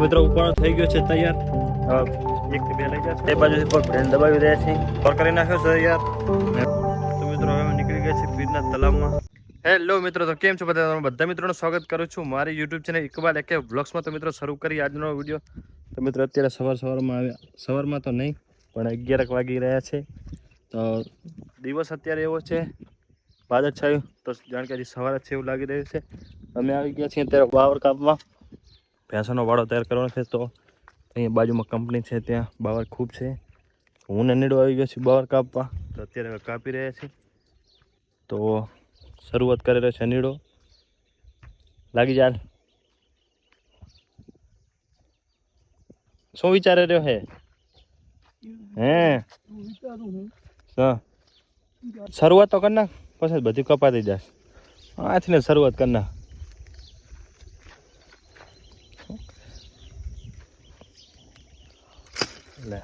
મિત્રો ઉપાડો થઈ ગયો છે તૈયાર. એક કે બે લઈ જશે. એ બાજુથી પગ ભરીને દબાવી રહ્યા છે. પર કરી નાખ્યો છે યાર. તો મિત્રો હવે નીકળી ગયા છે પીરના તલાવમાં. હેલો મિત્રો, તો કેમ છો બધા મિત્રોનું સ્વાગત કરું છું મારી યુટ્યુબ ચેનલ ઇકબાલ એકે વ્લોગ્સમાં. તો મિત્રો શરૂ કરી આજનો વિડીયો. તો મિત્રો અત્યારે સવારમાં આવ્યા, સવારમાં તો નહીં પણ 11 વાગી રહ્યા છે. તો દિવસ અત્યારે એવો છે વાદળ છાયું, તો જાણ કે સવારે છે એવું લાગી રહ્યું છે. અમે આવી ગયા છીએ અત્યારે બાવર કાપમાં. ભેંસોનો વાડો તૈયાર કરવાનો છે. તો અહીંયા બાજુમાં કંપની છે, ત્યાં બાવર ખૂબ છે. હું ને નીડો આવી ગયો છું બાવર કાપવા. તો અત્યારે કાપી રહ્યા છીએ. તો શરૂઆત કરી રહ્યો છે નીડો. લાગી જાય. શું વિચારી રહ્યો હે? શરૂઆત તો કરી નાખ, પછી બધી કપાતી જાય. આથી ને શરૂઆત કરી નાખ. લે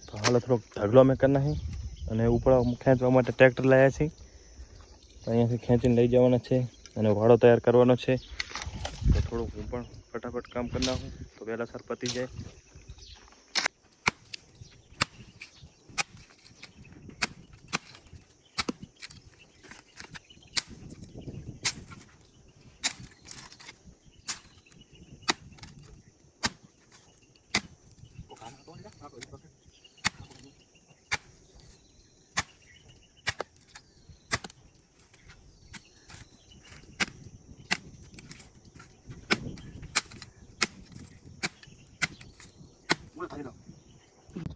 તો હાલ થોડોક ઢગલો અમે કરી નાખી અને ઉપર ખેંચવા માટે ટ્રેક્ટર લાવ્યા છીએ. તો અહીંયાથી ખેંચીને લઈ જવાના છે અને વાડો તૈયાર કરવાનો છે. તો થોડુંક હું પણ ફટાફટ કામ કરી નાખું તો વહેલા સર પતી જાય.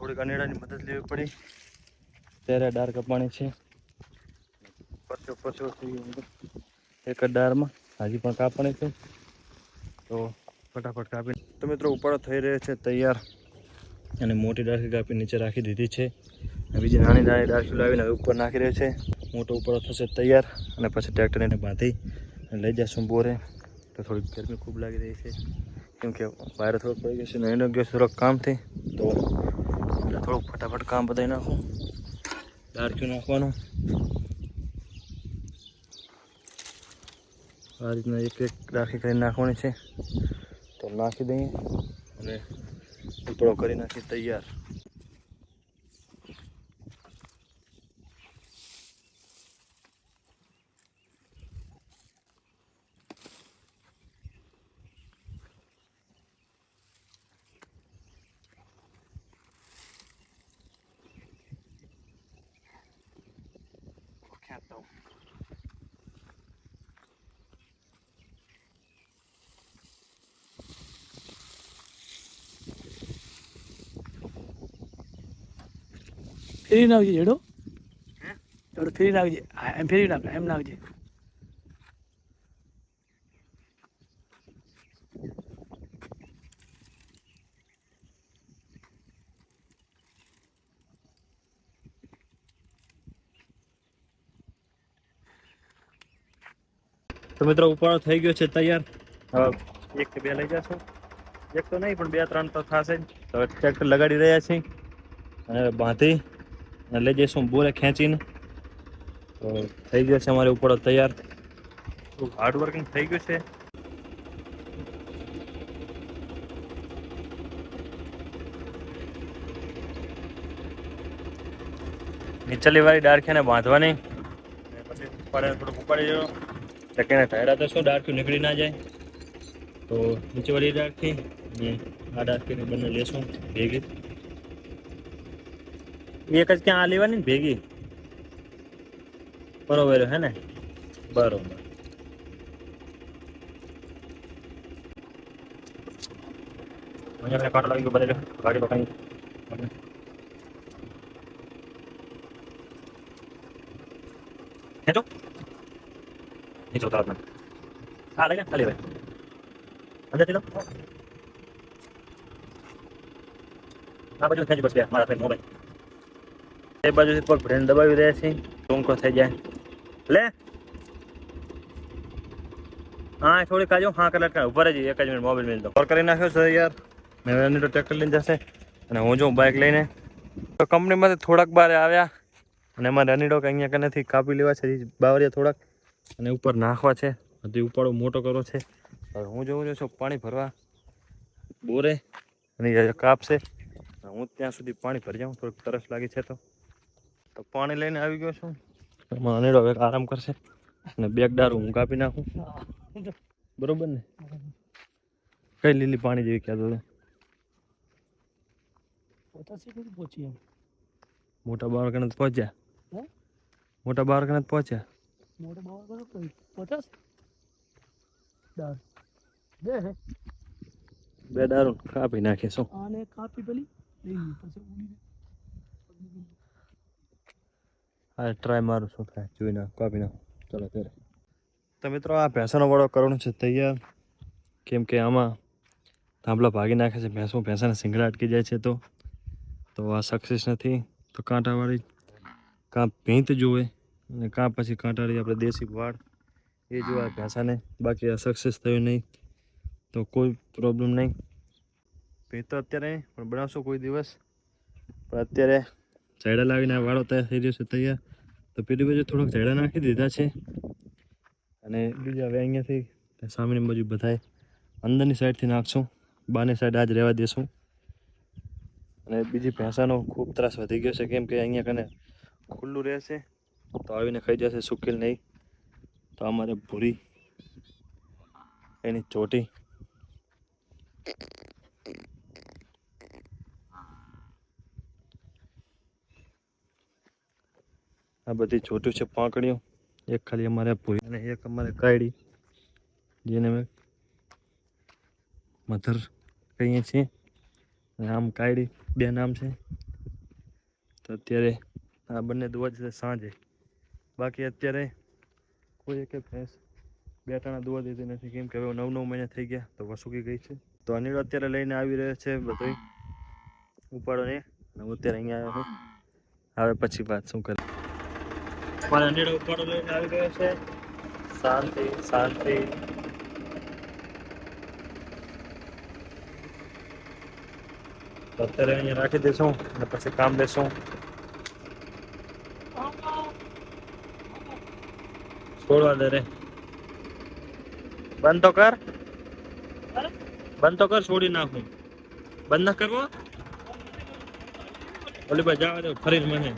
થોડીક અનેડાની મદદ લેવી પડી ત્યારે ડાર કપાણી છે. પચો એક જ ડારમાં હજી પણ કાપણી છે. તો ફટાફટ કાપી. તો મિત્રો ઉપાડો થઈ રહ્યો છે તૈયાર અને મોટી ડાળખી કાપી નીચે રાખી દીધી છે. બીજી નાની નાની ડાળખી લાવીને ઉપર નાખી રહ્યો છે. મોટો ઉપાડો થશે તૈયાર અને પછી ટ્રેક્ટરને બાંધી લઈ જઈશું બોરે. તો થોડીક ગરમી ખૂબ લાગી રહી છે કેમ કે વાયરો થોડોક પડી ગયો છે ને એનો ગયો થોડોક કામથી. તો થોડુંક ફટાફટ કામ બતાવી નાખું. ડાળખી નાખવાનું આ રીતના એક એક ડાળખી કરીને નાખવાની છે. તો નાખી દઈએ અને ઉપડો કરી નાખી તૈયાર. ફેરી નાખજે જેડો જેડો ફેરી નાખજે. એમ ફેરી નાખ, એમ નાખજે. તો મિત્રો ઉપાડો થઈ ગયો છે તૈયાર. એક કે બે લઈ જશું. એક તો નહીં પણ 2-3 તો થશે. તો ટ્રેક્ટર લગાડી રહ્યા છીએ અને બાંધી અને લઈ જઈશું બોરે ખેંચીને. તો થઈ ગયો છે અમારે ઉપાડો તૈયાર. હાર્ડ વર્કિંગ થઈ ગયું છે. નીચલી વાળી ડાળખીને બાંધવાની પછી થોડુંક ઉપાડી જવાનું. ટકેને ટાયરા તો શું ડાળખી નીકળી ના જાય. તો નીચેવાળી ડાળખી અને આ ડાળખીને બંને લેશું ભેગી. એક જ ક્યાં આ લેવાની ને ભેગી? બરોબર હે ને? બરોબર. અહીંયા કાટ લાગી ગયો બધે ગાડી પકડી. ખેંચો નીચે ઉતાર આપને. હા લઈ લે ખાલી હવે અંદરથી લો. આ બાજુ ખેંચી બસ બે મારા ફેર મોબાઈલ. એ બાજુથી પગ ભરીને દબાવી રહ્યા છીએ. ટૂંકો થઈ જાય. લે હા થોડી કાજો. હા કલાક ઉપર જ એક જ મિનિટ મોબાઈલ મેળ દો. કોલ કરી નાખ્યો છે યાર. મેં એની તો ટ્રેક્ટર લઈને જશે અને હું જો બાઇક લઈને. તો કંપનીમાંથી થોડાક બહાર આવ્યા અને એમાં રનીડો કે અહીંયા કે નથી કાપી લેવા છે બાવરિયા થોડાક. અને ઉપર નાખવા છે, હજી ઉપાડો મોટો કરવો છે. હવે હું જોઉં છું પાણી ભરવા બોરે અને કાપશે. હું ત્યાં સુધી પાણી ભરી જાઉં, થોડીક તરસ લાગી છે તો પાણી લઈને આવી ગયો છું. એમાં અનેડો હવે આરામ કરશે અને બેગ દારૂ હું કાપી નાખું. બરોબર ને? કઈ લીલી પાણી જેવી કહેતો મોટા બાળકને પહોંચ્યા. મોટા બાળકને પહોંચ્યા. બે દારૂ કાપી નાખે શું? હા, ટ્રાય મારું શું થાય જોઈ નાખ, કાપી નાખ. ચલો ત્યારે તો મિત્રો આ ભેંસોનો વાળો કરવાનો છે તૈયાર, કેમ કે આમાં થાંભલા ભાગી નાખે છે ભેંસાને સિંગડા અટકી જાય છે. તો આ સક્સેસ નથી. તો કાંટાવાળી કાં ભીંત જોવે અને કાં પછી કાંટાવાળી આપણે દેશી વાળ એ જોવા ભેંસાને. બાકી આ સક્સેસ થયું નહીં તો કોઈ પ્રોબ્લેમ નહીં. ભીંત તો અત્યારે પણ બનાવશો કોઈ દિવસ, પણ અત્યારે ઝાડા લાવીને આ વાળો તૈયાર થઈ રહ્યો છે તૈયાર. તો પેલી બાજુ થોડોક ઝાડા નાખી દીધા છે અને બીજા હવે અહીંયાથી સામેની બાજુ બધાય અંદરની સાઈડથી નાખશું, બહારની સાઈડ આજ રહેવા દેશું. અને બીજી ભેંસાનો ખૂબ ત્રાસ વધી ગયો છે, કેમ કે અહીંયા કને ખુલ્લું રહેશે તો આવીને ખાઈ જશે, સુકેલ નહીં. તો અમારે ભૂરી એની ચોટી આ બધી ચોટ્યું છે પાંકડીઓ. એક ખાલી અમારે ભૂરી અને એક અમારે કાયડી, જેને અમે મધર કહીએ છીએ. આમ કાયડી બે નામ છે. તો અત્યારે આ બંને દોવા જશે સાંજે. બાકી અત્યારે કોઈ એક ભેંસ બે ટાણા દોવા દેતી નથી, કેમ કે હવે 9 મહિના થઈ ગયા તો વસુકી ગઈ છે. તો અનિલ અત્યારે લઈને આવી રહ્યો છે બધું ઉપાડો ને. હું અત્યારે અહીંયા આવ્યો છું. હવે પછી વાત શું કરે. પણ અનિલ ઉપાડો લઈને આવી ગયો છે. શાંતિ શાંતિ. અત્યારે અહીંયા રાખી દઈશું અને પછી કામ લેશું. છોડવા દે રે. બંધ તો કર, બંધ તો કર, છોડી નાખું. બંધ ના કરવો. ઓલી ભાઈ જવા દે ફરી મને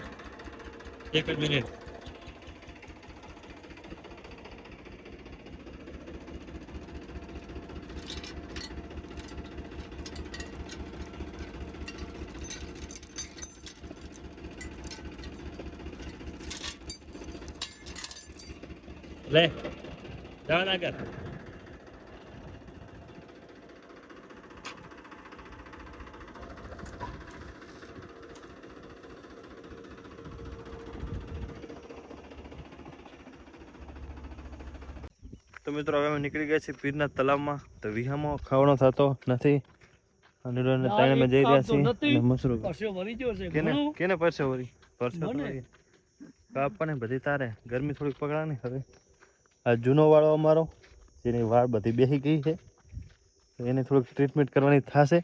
એક જ મિનિટ. લે જવા ના કર. તો મિત્રો હવે અમે નીકળી ગયા છીએ પીરના તલાવમાં. તો વિહામાં ખાવાનો થતો નથી અને ટાઈમે જઈ રહ્યા છીએ. મશરૂમ કેને પરસે વળી પરસે કાપવાને બધી તારે ગરમી થોડીક પકડા ને. હવે આ જૂનો વાળો અમારો જેની વાળ બધી બેસી ગઈ છે, એને થોડીક ટ્રીટમેન્ટ કરવાની થશે.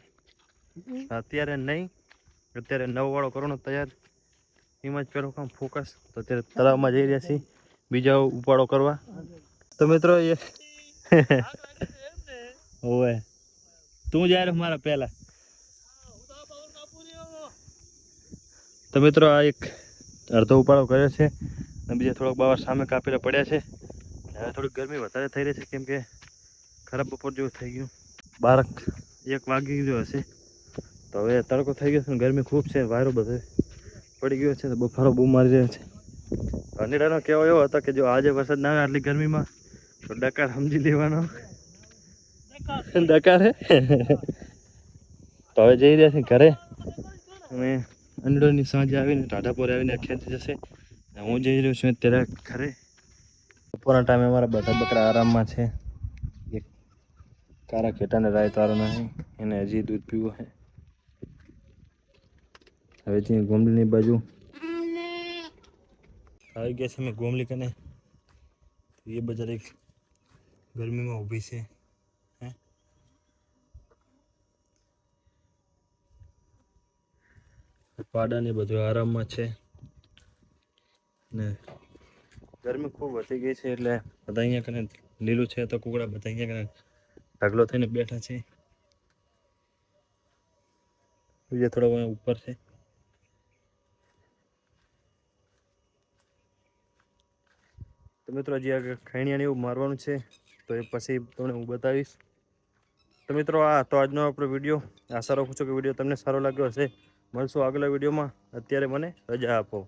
અત્યારે નહીં, અત્યારે નવો વાળો કરવાનો તૈયાર. એમાં જ પેલું કામ ફોકસ. તો અત્યારે તળાવમાં જઈ રહ્યા છીએ બીજા ઉપાડો કરવા. તો મિત્રો એ ઓવે તું જાય મારા પહેલા. તો મિત્રો આ એક અડધો ઉપાડો કર્યો છે અને બીજા થોડોક બાવર સામે કાપેલા પડ્યા છે. હવે થોડીક ગરમી વધારે થઈ રહી છે, કેમ કે ખરાબ બપોર જેવું થઈ ગયું. 1 વાગી ગયો હશે. તો હવે તડકો થઈ ગયો છે, ગરમી ખૂબ છે, વાયરો બધો પડી ગયો છે, તો બફારો બહુ મારી રહ્યો છે. અનિડાનો કહેવો એવો હતો કે જો આજે વરસાદ ના આવે આટલી ગરમીમાં તો ડકાર સમજી લેવાનો. ડકાર હે. તો હવે જઈ રહ્યા છે ઘરે અને અંડોની સાંજે આવીને ટાઢાપોરે આવીને ખેંચી જશે. હું જઈ રહ્યો છું અત્યારે ઘરે. બપોરના ટાઈમે અમારા બધા બકરા આરામમાં છે. એક કારા ઘેટાને રાય તારો નહીં, એને હજી દૂધ પીવું છે. હવે જે ગોમલીની બાજુ આવી ગયા છે મેં ગોમલી કને. એ બધા એક ગરમીમાં ઊભી છે. પાડા ને બધું આરામમાં છે ને ગરમી ખૂબ વધી ગઈ છે એટલે બધા અહીંયા કને લીલું છે તો કુકડા બધા અહીંયા કને ઢગલો થઈને બેઠા છે. બીજા થોડો ઉપર છે. તો મિત્રો હજી આગળ ખૈણિયાને એવું મારવાનું છે તો એ પછી તમને હું બતાવીશ. તો મિત્રો તો આજનો આપણો વિડીયો. આશા રાખું છું કે વિડીયો તમને સારો લાગ્યો હશે. મળશું આગલા વિડીયોમાં. અત્યારે મને રજા આપો.